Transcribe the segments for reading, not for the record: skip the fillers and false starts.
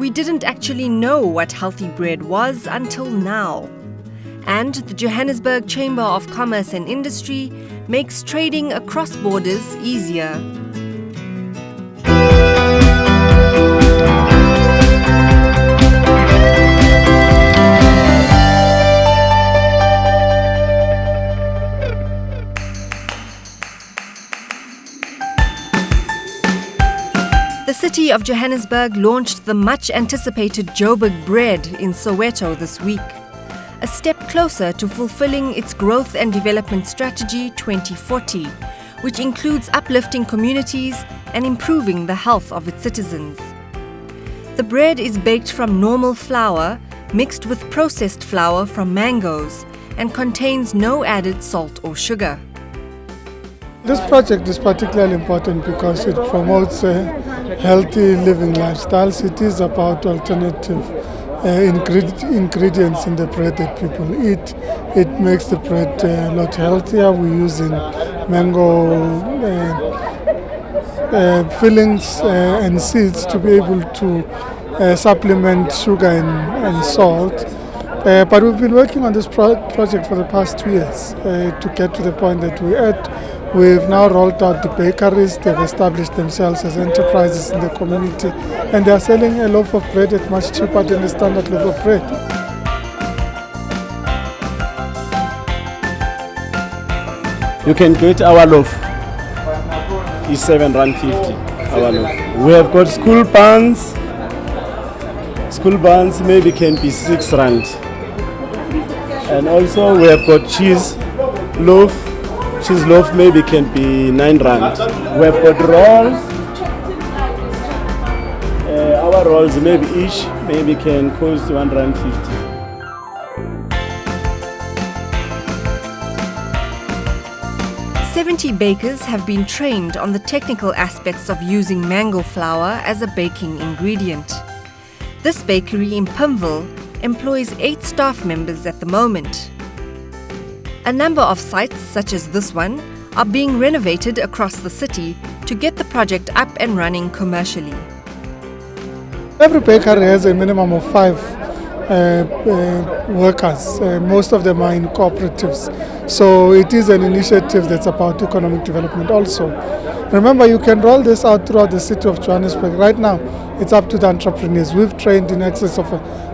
We didn't actually know what healthy bread was until now. And the Johannesburg Chamber of Commerce and Industry makes trading across borders easier. The City of Johannesburg launched the much-anticipated Joburg bread in Soweto this week, a step closer to fulfilling its Growth and Development Strategy 2040, which includes uplifting communities and improving the health of its citizens. The bread is baked from normal flour, mixed with processed flour from mangoes, and contains no added salt or sugar. This project is particularly important because it promotes a healthy living lifestyles. It is about alternative ingredients in the bread that people eat. It makes the bread a lot healthier. We're using mango fillings and seeds to be able to supplement sugar and salt. But we've been working on this project for the past 2 years to get to the point that we're at. We've now rolled out the bakeries. They've established themselves as enterprises in the community, and they're selling a loaf of bread at much cheaper than the standard loaf of bread. You can get our loaf. It's R7.50. Our loaf. We have got school buns. School buns maybe can be R6. And also we have got cheese loaf. Cheese loaf maybe can be R9. We have got rolls. Our rolls maybe each maybe can cost R1.50. "70 bakers have been trained on the technical aspects of using mango flour as a baking ingredient. This bakery in Pimville employs 8 staff members at the moment. A number of sites, such as this one, are being renovated across the city to get the project up and running commercially. Every bakery has a minimum of 5 workers. Most of them are in cooperatives. So it is an initiative that's about economic development also. Remember, you can roll this out throughout the city of Johannesburg. Right now, it's up to the entrepreneurs. We've trained in excess of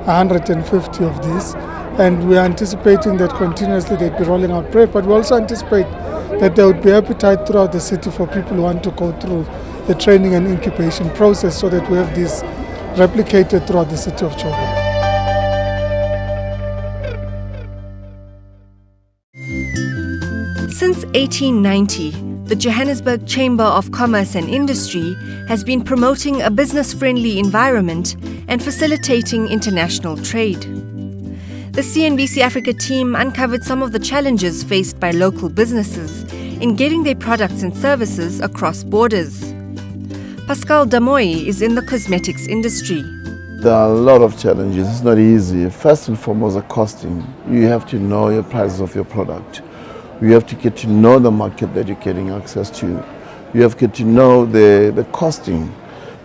150 of these. And we are anticipating that continuously they'd be rolling out bread, but we also anticipate that there would be appetite throughout the city for people who want to go through the training and incubation process so that we have this replicated throughout the city of Joburg. Since 1890, the Johannesburg Chamber of Commerce and Industry has been promoting a business-friendly environment and facilitating international trade. The CNBC Africa team uncovered some of the challenges faced by local businesses in getting their products and services across borders. Pascal Damoy is in the cosmetics industry. There are a lot of challenges. It's not easy. First and foremost, the costing. You have to know your prices of your product. You have to get to know the market that you're getting access to. You have to get to know the costing,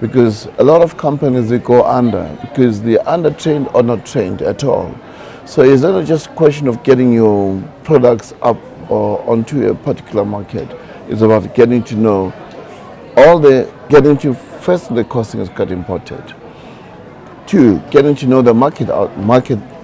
because a lot of companies, they go under because they're under-trained or not trained at all. So it's not just a question of getting your products up or onto a particular market. It's about getting to know first, the costing is quite important. 2, getting to know the market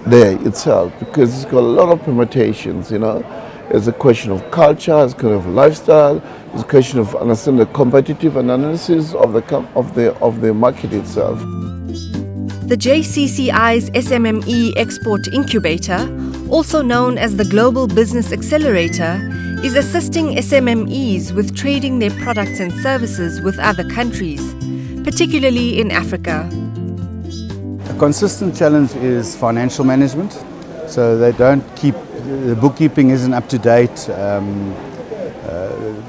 there itself, because it's got a lot of permutations, It's a question of culture, it's a question of lifestyle, it's a question of understanding the competitive analysis of the market itself. The JCCI's SMME Export Incubator, also known as the Global Business Accelerator, is assisting SMMEs with trading their products and services with other countries, particularly in Africa. A consistent challenge is financial management. So they don't the bookkeeping isn't up to date.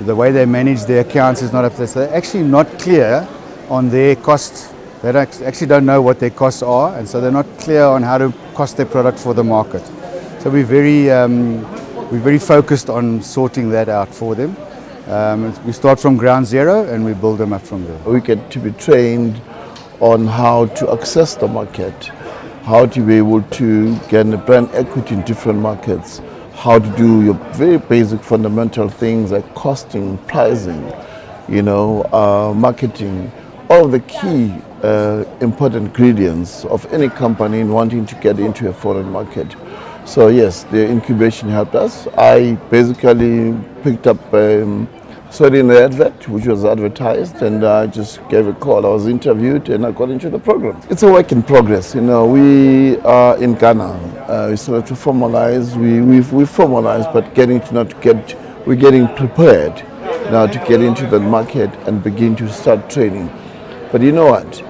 The way they manage their accounts is not up to date. So they're actually not clear on their costs. They actually don't know what their costs are, and so they're not clear on how to cost their product for the market. So we're very focused on sorting that out for them. We start from ground zero and we build them up from there. We get to be trained on how to access the market, how to be able to gain a brand equity in different markets, how to do your very basic fundamental things like costing, pricing, marketing, all of the key important ingredients of any company in wanting to get into a foreign market. So yes, the incubation helped us. I basically picked up saw it in the advert, which was advertised, and I just gave a call. I was interviewed and I got into the program. It's a work in progress. We are in Ghana. We started to formalize. We formalized, but we're getting prepared now to get into the market and begin to start training. But you know what?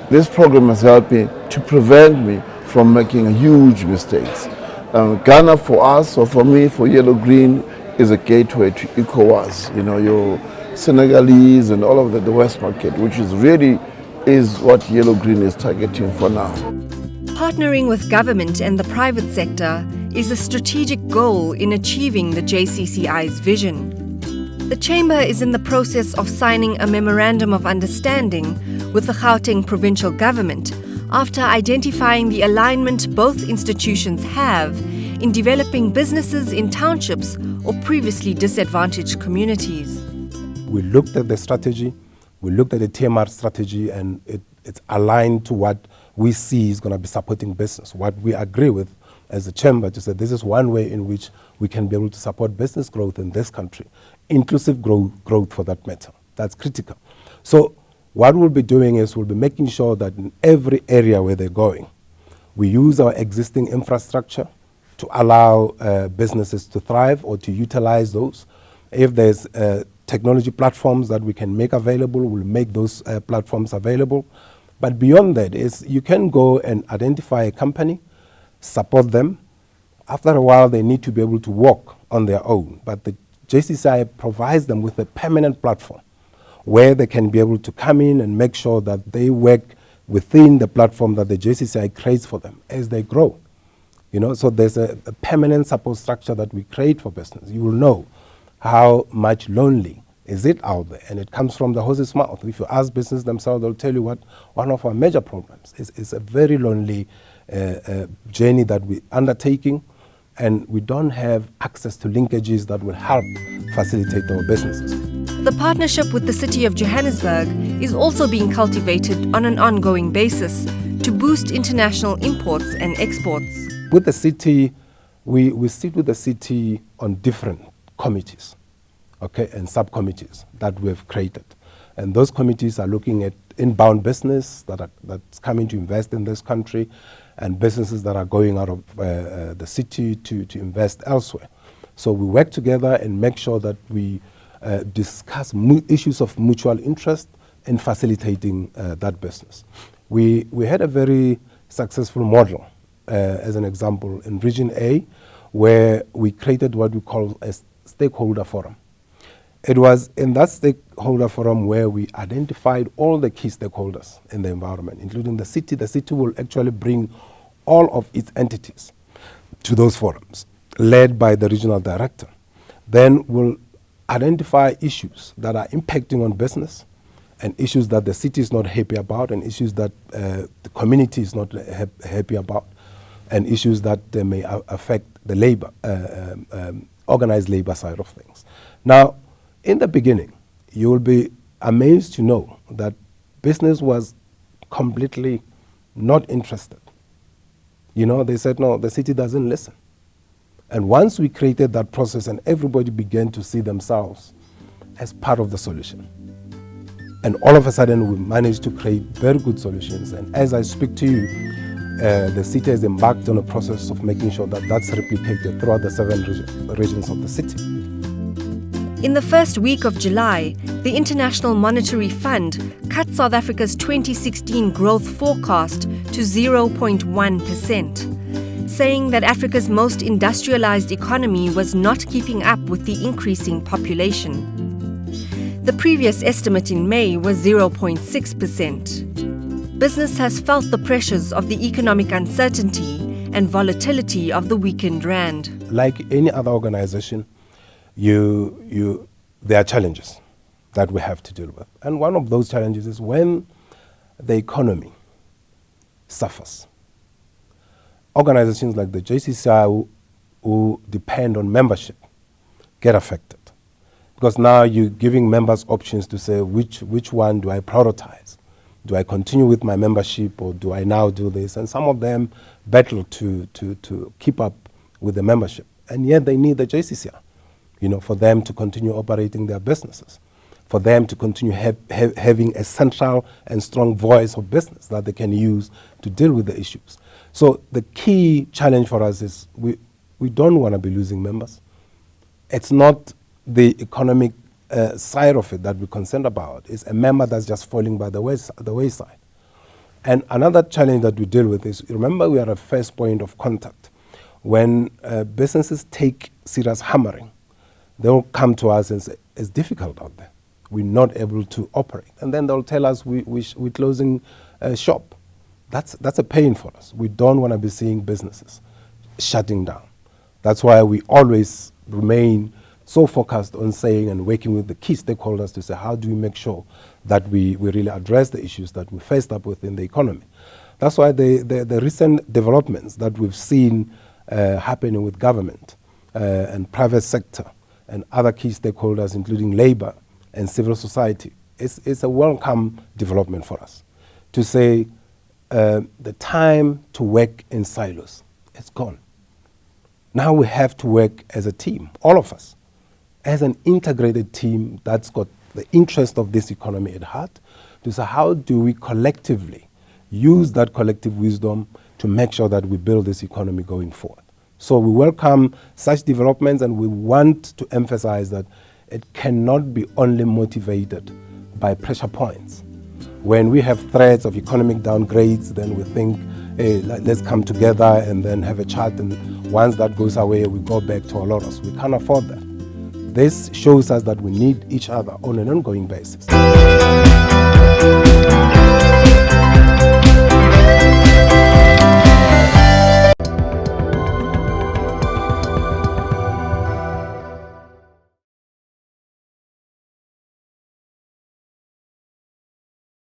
This program has helped me to prevent me from making huge mistakes. Ghana for us, or for me, for Yellow Green, is a gateway to ECOWAS, your Senegalese and all of the West market, which is what Yellow Green is targeting for now. Partnering with government and the private sector is a strategic goal in achieving the JCCI's vision. The Chamber is in the process of signing a memorandum of understanding with the Gauteng provincial government after identifying the alignment both institutions have in developing businesses in townships or previously disadvantaged communities. We looked at the strategy, we looked at the TMR strategy, and it's aligned to what we see is going to be supporting business. What we agree with as a chamber to say this is one way in which we can be able to support business growth in this country, inclusive growth for that matter. That's critical. So what we'll be doing is we'll be making sure that in every area where they're going, we use our existing infrastructure to allow businesses to thrive or to utilize those. If there's technology platforms that we can make available, we'll make those platforms available. But beyond that is you can go and identify a company, support them. After a while, they need to be able to walk on their own. But the JCCI provides them with a permanent platform where they can be able to come in and make sure that they work within the platform that the JCCI creates for them as they grow. So there's a permanent support structure that we create for business. You will know how much lonely is it out there, and it comes from the horse's mouth. If you ask business themselves, they'll tell you what one of our major problems is a very lonely journey that we're undertaking, and we don't have access to linkages that will help facilitate our businesses. The partnership with the City of Johannesburg is also being cultivated on an ongoing basis to boost international imports and exports. With the city, we sit with the city on different committees, and subcommittees that we have created. And those committees are looking at inbound business that's coming to invest in this country and businesses that are going out of the city to invest elsewhere. So we work together and make sure that we discuss issues of mutual interest in facilitating that business. We had a very successful model, as an example, in Region A, where we created what we call a stakeholder forum. It was in that stakeholder forum where we identified all the key stakeholders in the environment, including the city. The city will actually bring all of its entities to those forums, led by the regional director. Then we'll identify issues that are impacting on business, and issues that the city is not happy about, and issues that the community is not happy about, and issues that may affect the labor, organized labor side of things. Now, in the beginning, you will be amazed to know that business was completely not interested. They said, no, the city doesn't listen. And once we created that process and everybody began to see themselves as part of the solution, and all of a sudden we managed to create very good solutions. And as I speak to you, the city has embarked on a process of making sure that that's replicated throughout the 7 regions of the city. In the first week of July, the International Monetary Fund cut South Africa's 2016 growth forecast to 0.1%, saying that Africa's most industrialized economy was not keeping up with the increasing population. The previous estimate in May was 0.6%. Business has felt the pressures of the economic uncertainty and volatility of the weakened rand. Like any other organization, there are challenges that we have to deal with. And one of those challenges is when the economy suffers. Organizations like the JCCI who depend on membership get affected, because now you're giving members options to say which one do I prioritize? Do I continue with my membership, or do I now do this? And some of them battle to keep up with the membership, and yet they need the JCCI, for them to continue operating their businesses, for them to continue having a central and strong voice of business that they can use to deal with the issues. So the key challenge for us is we don't want to be losing members. It's not the economic side of it that we're concerned about. It's a member that's just falling by the wayside. And another challenge that we deal with is, remember, we are a first point of contact. When businesses take serious hammering, they'll come to us and say, it's difficult out there. We're not able to operate. And then they'll tell us we're closing shop. That's a pain for us. We don't want to be seeing businesses shutting down. That's why we always remain so focused on saying and working with the key stakeholders to say, how do we make sure that we really address the issues that we faced up with in the economy? That's why the recent developments that we've seen happening with government and private sector and other key stakeholders, including labor and civil society, is a welcome development for us. To say the time to work in silos, it's gone. Now we have to work as a team, all of us, as an integrated team that's got the interest of this economy at heart, to say how do we collectively use that collective wisdom to make sure that we build this economy going forward. So we welcome such developments, and we want to emphasize that it cannot be only motivated by pressure points. When we have threats of economic downgrades, then we think, hey, let's come together and then have a chat, and once that goes away, we go back to our laurels. We can't afford that. This shows us that we need each other on an ongoing basis.